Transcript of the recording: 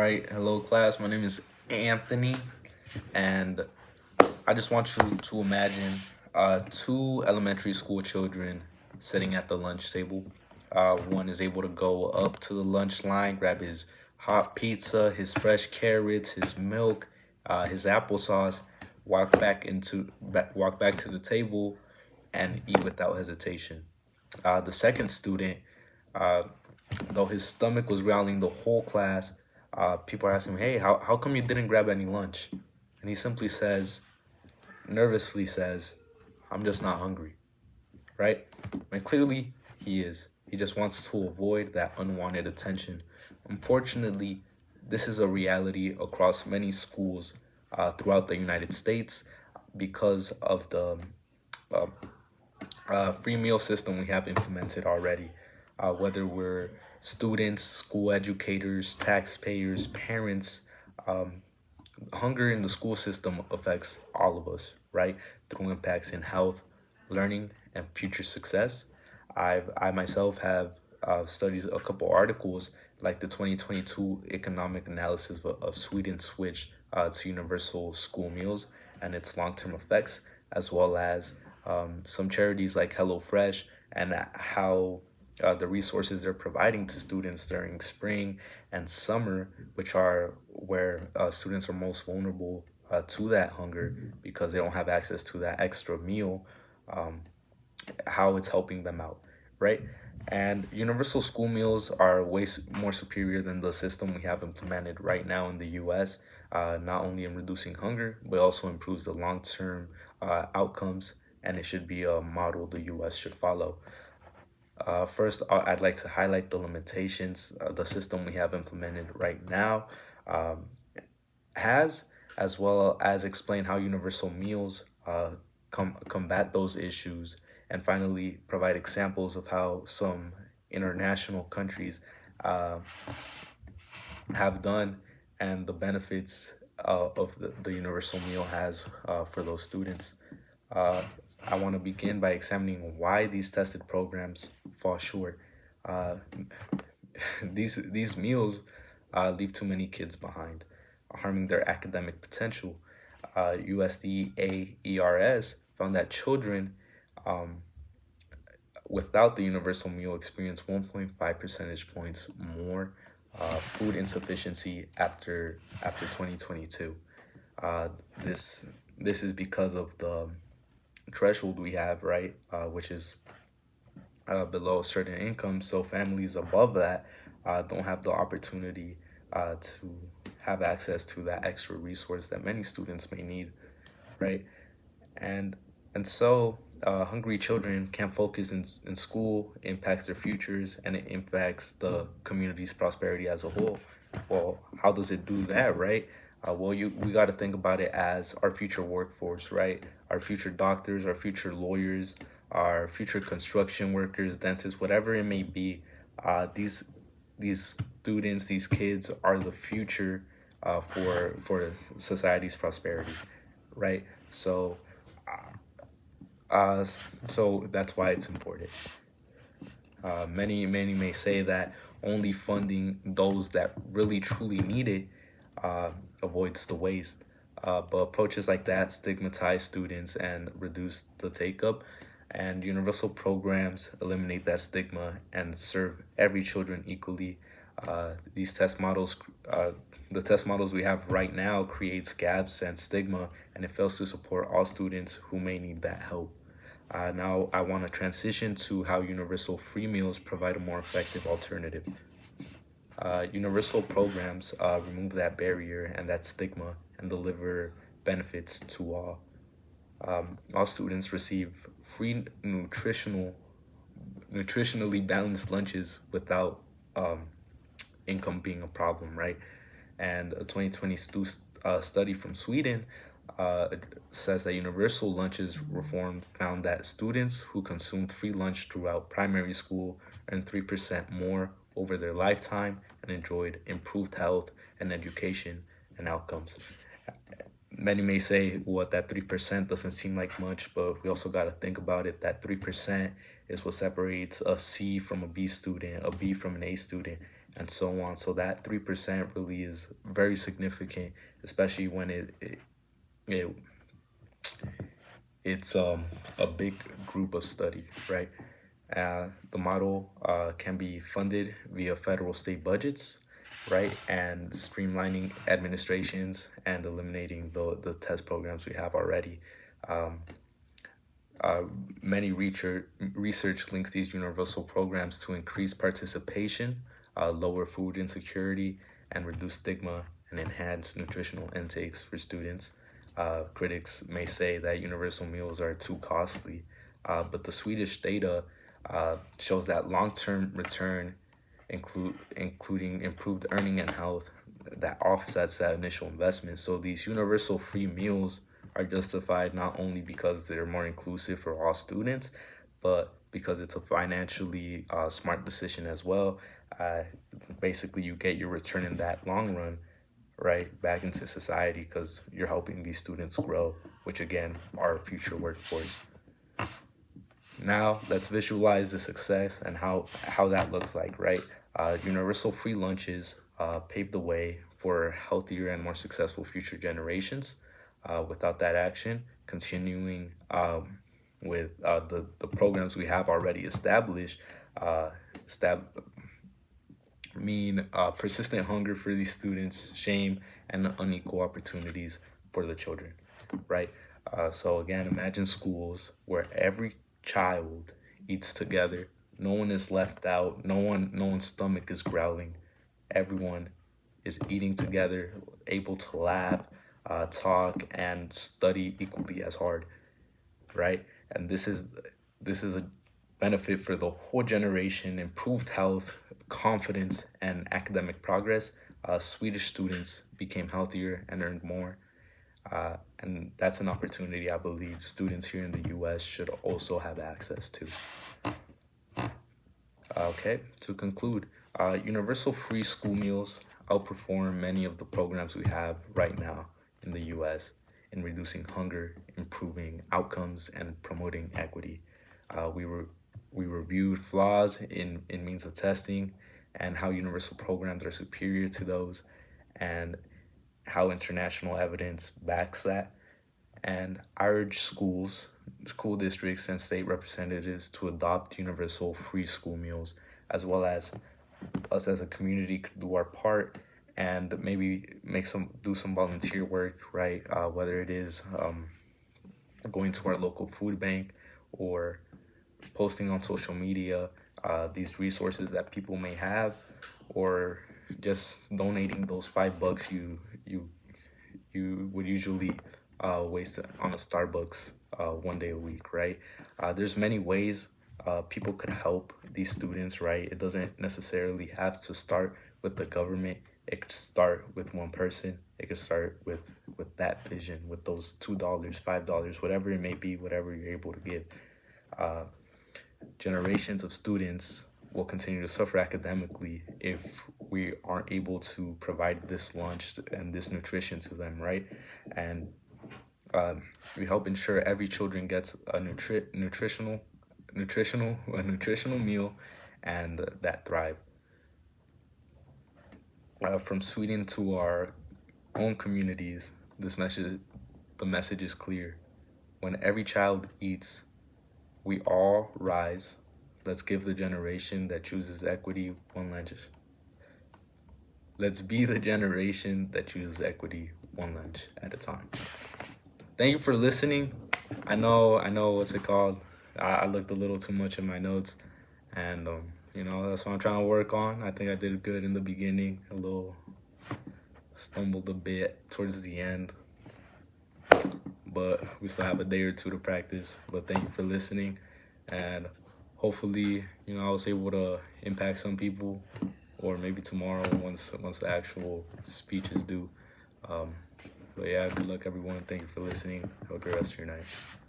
right, hello class. My name is Anthony, and I just want you to imagine two elementary school children sitting at the lunch table. One is able to go up to the lunch line, grab his hot pizza, his fresh carrots, his milk, his applesauce, walk back to the table, and eat without hesitation. The second student, uh, though his stomach was growling the whole class, people are asking him, "Hey, how come you didn't grab any lunch?" And he simply says, nervously says, "I'm just not hungry," right? And clearly he is. He just wants to avoid that unwanted attention. Unfortunately, this is a reality across many schools throughout the United States because of the uh, free meal system we have implemented already. Whether we're students, school educators, taxpayers, parents, um, hunger in the school system affects all of us, right? Through impacts in health, learning, and future success. I myself have studied a couple articles like the 2022 economic analysis of Sweden's switch to universal school meals and its long-term effects, as well as some charities like HelloFresh and how the resources they're providing to students during spring and summer, which are where students are most vulnerable to that hunger because they don't have access to that extra meal, um, how it's helping them out, right? And universal school meals are more superior than the system we have implemented right now in the US, not only in reducing hunger, but also improves the long term outcomes. And it should be a model the US should follow. First, I'd like to highlight the limitations the system we have implemented right now um, has, as well as explain how universal meals combat those issues, and finally provide examples of how some international countries uh, have done and the benefits of the universal meal has for those students. Uh, I want to begin by examining why these tested programs fall short. Uh, these meals leave too many kids behind, harming their academic potential. USDA ERS found that children um, without the universal meal experience 1.5 percentage points more food insufficiency after 2022. Uh, this this is because of the threshold we have, right? Which is below a certain income. So families above that don't have the opportunity to have access to that extra resource that many students may need, right? And hungry children can't focus in school, impacts their futures, and it impacts the community's prosperity as a whole. Well, how does it do that, right? We got to think about it as our future workforce, right? Our future doctors, our future lawyers, our future construction workers, dentists, whatever it may be. These students, these kids are the future for society's prosperity, right? Uh, so that's why it's important. Many may say that only funding those that really truly need it avoids the waste. But approaches like that stigmatize students and reduce the take up. And universal programs eliminate that stigma and serve every children equally. These test models, the test models we have right now, creates gaps and stigma, and it fails to support all students who may need that help. Now, I want to transition to how universal free meals provide a more effective alternative. Universal programs remove that barrier and that stigma and deliver benefits to all. All students receive free nutritionally balanced lunches without um, income being a problem, right? And a 2020 study from Sweden uh, says that universal lunches reform found that students who consumed free lunch throughout primary school earned 3% more over their lifetime and enjoyed improved health and education and outcomes. Many may say, what, that 3% doesn't seem like much, but we also got to think about it. That 3% is what separates a C from a B student, a B from an A student. and so on. So that 3% really is very significant, especially when it it's a big group of study, right? The model can be funded via federal state budgets, right? And streamlining administrations and eliminating the test programs we have already. Um, uh, Many research links these universal programs to increase participation, lower food insecurity, and reduce stigma and enhance nutritional intakes for students. Critics may say that universal meals are too costly, but the Swedish data shows that long-term return, including improved earning and health, that offsets that initial investment. So these universal free meals are justified not only because they're more inclusive for all students, but because it's a financially smart decision as well. Uh, Basically, you get your return in that long run, right, back into society because you're helping these students grow, which again, are future workforce. Now let's visualize the success and how that looks like, right? Universal free lunches paved the way for healthier and more successful future generations. Without that action, continuing with the programs we have already established, uh, stab, persistent hunger for these students, shame, and unequal opportunities for the children, right? So again, imagine schools where every child eats together. No one is left out. No one's stomach is growling. Everyone is eating together, able to laugh, talk, and study equally as hard, right? And this is a benefit for the whole generation, improved health, confidence, and academic progress. Swedish students became healthier and earned more. And that's an opportunity I believe students here in the US should also have access to. Okay, to conclude, universal free school meals outperform many of the programs we have right now in the US in reducing hunger, improving outcomes, and promoting equity. We reviewed flaws in means of testing and how universal programs are superior to those, and how international evidence backs that. And I urge schools, school districts, and state representatives to adopt universal free school meals, as well as us as a community could do our part and maybe do some volunteer work, right? Whether it is going to our local food bank or posting on social media these resources that people may have, or just donating those $5 you would usually waste on a Starbucks one day a week, right? There's many ways people could help these students, right? It doesn't necessarily have to start with the government. It could start with one person. It could start with that vision, with those $2, $5, whatever it may be, whatever you're able to give. Generations of students will continue to suffer academically if we aren't able to provide this lunch and this nutrition to them, right? And we help ensure every children gets a nutritional meal and that thrive. From Sweden to our own communities, the message is clear. When every child eats, we all rise. Let's give the generation that chooses equity one lunch. Let's be the generation that chooses equity one lunch at a time. Thank you for listening. I know what's it called. I looked a little too much in my notes, and that's what I'm trying to work on. I think I did good in the beginning. A little stumbled a bit towards the end, but we still have a day or two to practice. But thank you for listening, and hopefully, I was able to impact some people, or maybe tomorrow once the actual speech is due. But yeah, good luck everyone. Thank you for listening. Have a great rest of your night.